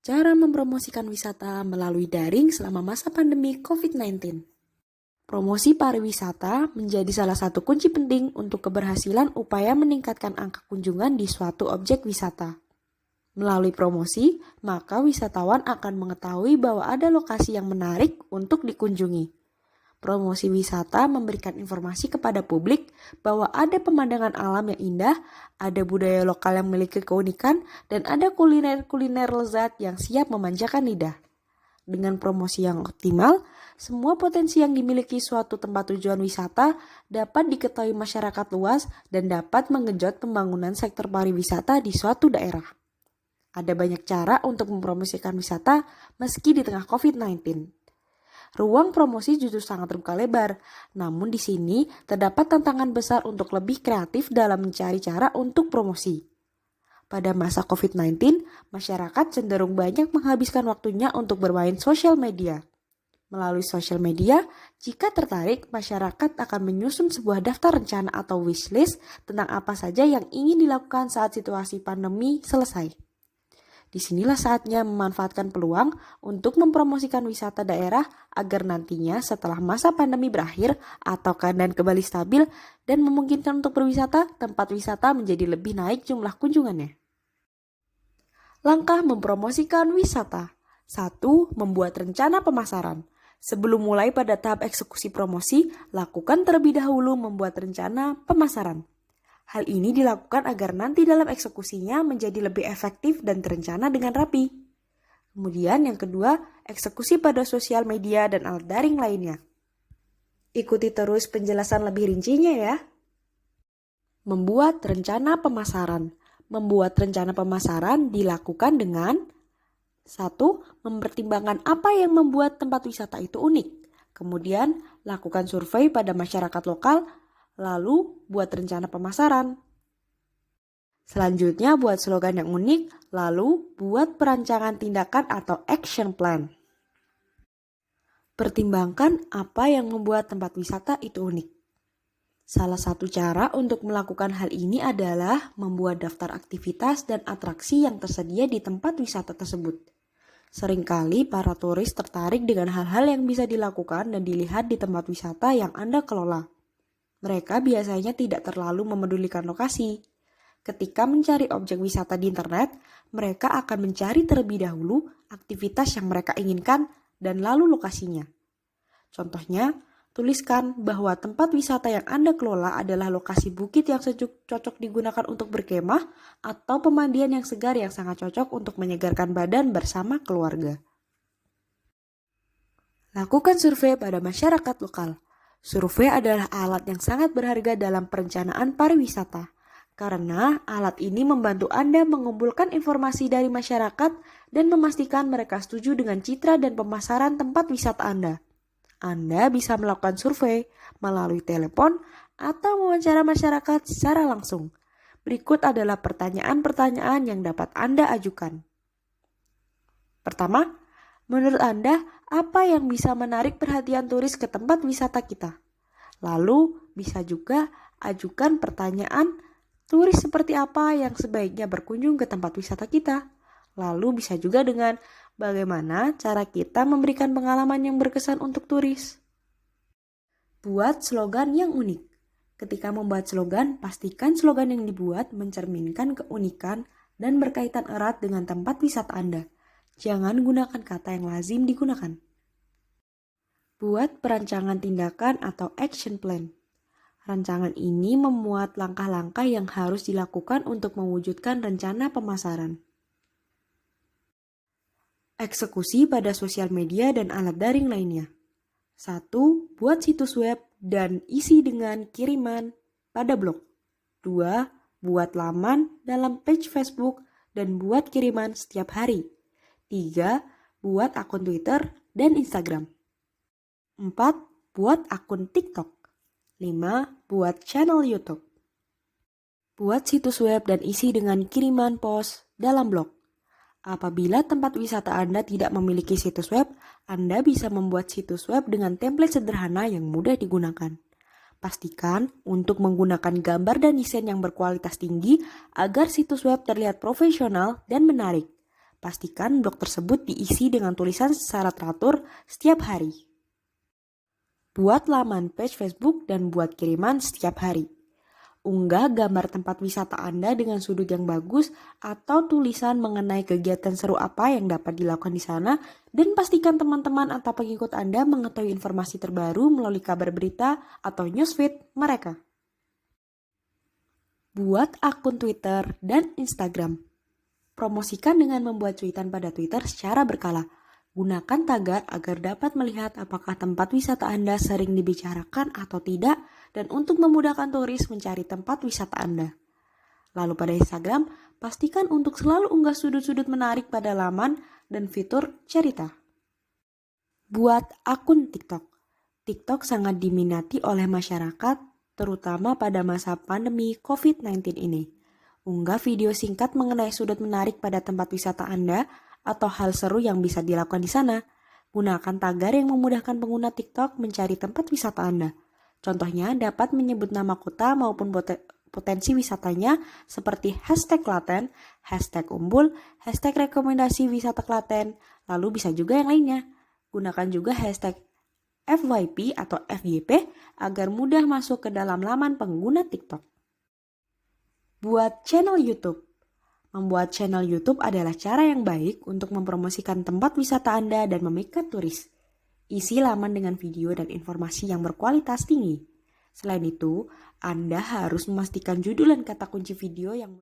Cara mempromosikan wisata melalui daring selama masa pandemi COVID-19. Promosi pariwisata menjadi salah satu kunci penting untuk keberhasilan upaya meningkatkan angka kunjungan di suatu objek wisata. Melalui promosi, maka wisatawan akan mengetahui bahwa ada lokasi yang menarik untuk dikunjungi. Promosi wisata memberikan informasi kepada publik bahwa ada pemandangan alam yang indah, ada budaya lokal yang memiliki keunikan, dan ada kuliner-kuliner lezat yang siap memanjakan lidah. Dengan promosi yang optimal, semua potensi yang dimiliki suatu tempat tujuan wisata dapat diketahui masyarakat luas dan dapat menggenjot pembangunan sektor pariwisata di suatu daerah. Ada banyak cara untuk mempromosikan wisata meski di tengah COVID-19. Ruang promosi justru sangat terbuka lebar, namun di sini terdapat tantangan besar untuk lebih kreatif dalam mencari cara untuk promosi. Pada masa COVID-19, masyarakat cenderung banyak menghabiskan waktunya untuk bermain sosial media. Melalui sosial media, jika tertarik, masyarakat akan menyusun sebuah daftar rencana atau wishlist tentang apa saja yang ingin dilakukan saat situasi pandemi selesai. Disinilah saatnya memanfaatkan peluang untuk mempromosikan wisata daerah agar nantinya setelah masa pandemi berakhir atau keadaan kembali stabil dan memungkinkan untuk berwisata, tempat wisata menjadi lebih naik jumlah kunjungannya. Langkah mempromosikan wisata. 1. Membuat rencana pemasaran. Sebelum mulai pada tahap eksekusi promosi, lakukan terlebih dahulu membuat rencana pemasaran. Hal ini dilakukan agar nanti dalam eksekusinya menjadi lebih efektif dan terencana dengan rapi. Kemudian yang kedua, eksekusi pada sosial media dan alat daring lainnya. Ikuti terus penjelasan lebih rincinya ya. Membuat rencana pemasaran. Membuat rencana pemasaran dilakukan dengan 1. Mempertimbangkan apa yang membuat tempat wisata itu unik. Kemudian, lakukan survei pada masyarakat lokal. Lalu, buat rencana pemasaran. Selanjutnya, buat slogan yang unik, lalu buat perancangan tindakan atau action plan. Pertimbangkan apa yang membuat tempat wisata itu unik. Salah satu cara untuk melakukan hal ini adalah membuat daftar aktivitas dan atraksi yang tersedia di tempat wisata tersebut. Seringkali para turis tertarik dengan hal-hal yang bisa dilakukan dan dilihat di tempat wisata yang Anda kelola. Mereka biasanya tidak terlalu memedulikan lokasi. Ketika mencari objek wisata di internet, mereka akan mencari terlebih dahulu aktivitas yang mereka inginkan dan lalu lokasinya. Contohnya, tuliskan bahwa tempat wisata yang Anda kelola adalah lokasi bukit yang sejuk cocok digunakan untuk berkemah atau pemandian yang segar yang sangat cocok untuk menyegarkan badan bersama keluarga. Lakukan survei pada masyarakat lokal. Survei adalah alat yang sangat berharga dalam perencanaan pariwisata, karena alat ini membantu Anda mengumpulkan informasi dari masyarakat dan memastikan mereka setuju dengan citra dan pemasaran tempat wisata Anda. Anda bisa melakukan survei melalui telepon atau wawancara masyarakat secara langsung. Berikut adalah pertanyaan-pertanyaan yang dapat Anda ajukan. Pertama, menurut Anda, apa yang bisa menarik perhatian turis ke tempat wisata kita? Lalu, bisa juga ajukan pertanyaan, turis seperti apa yang sebaiknya berkunjung ke tempat wisata kita? Lalu bisa juga dengan bagaimana cara kita memberikan pengalaman yang berkesan untuk turis. Buat slogan yang unik. Ketika membuat slogan, pastikan slogan yang dibuat mencerminkan keunikan dan berkaitan erat dengan tempat wisata Anda. Jangan gunakan kata yang lazim digunakan. Buat perancangan tindakan atau action plan. Rancangan ini memuat langkah-langkah yang harus dilakukan untuk mewujudkan rencana pemasaran. Eksekusi pada sosial media dan alat daring lainnya. 1. Buat situs web dan isi dengan kiriman pada blog. 2. Buat laman dalam page Facebook dan buat kiriman setiap hari. 3. Buat akun Twitter dan Instagram. 4. Buat akun TikTok. 5. Buat channel YouTube. Buat situs web dan isi dengan kiriman post dalam blog. Apabila tempat wisata Anda tidak memiliki situs web, Anda bisa membuat situs web dengan template sederhana yang mudah digunakan. Pastikan untuk menggunakan gambar dan desain yang berkualitas tinggi agar situs web terlihat profesional dan menarik. Pastikan blog tersebut diisi dengan tulisan secara teratur setiap hari. Buat laman page Facebook dan buat kiriman setiap hari. Unggah gambar tempat wisata Anda dengan sudut yang bagus atau tulisan mengenai kegiatan seru apa yang dapat dilakukan di sana, dan pastikan teman-teman atau pengikut Anda mengetahui informasi terbaru melalui kabar berita atau newsfeed mereka. Buat akun Twitter dan Instagram. Promosikan dengan membuat cuitan pada Twitter secara berkala. Gunakan tagar agar dapat melihat apakah tempat wisata Anda sering dibicarakan atau tidak, dan untuk memudahkan turis mencari tempat wisata Anda. Lalu pada Instagram, pastikan untuk selalu unggah sudut-sudut menarik pada laman dan fitur cerita. Buat akun TikTok. TikTok sangat diminati oleh masyarakat, terutama pada masa pandemi COVID-19 ini. Unggah video singkat mengenai sudut menarik pada tempat wisata Anda atau hal seru yang bisa dilakukan di sana. Gunakan tagar yang memudahkan pengguna TikTok mencari tempat wisata Anda. Contohnya dapat menyebut nama kota maupun potensi wisatanya seperti hashtag Klaten, hashtag Umbul, hashtag rekomendasi wisata Klaten, lalu bisa juga yang lainnya. Gunakan juga hashtag FYP atau FYP agar mudah masuk ke dalam laman pengguna TikTok. Buat channel YouTube. Membuat channel YouTube adalah cara yang baik untuk mempromosikan tempat wisata Anda dan memikat turis. Isi laman dengan video dan informasi yang berkualitas tinggi. Selain itu, Anda harus memastikan judul dan kata kunci video yang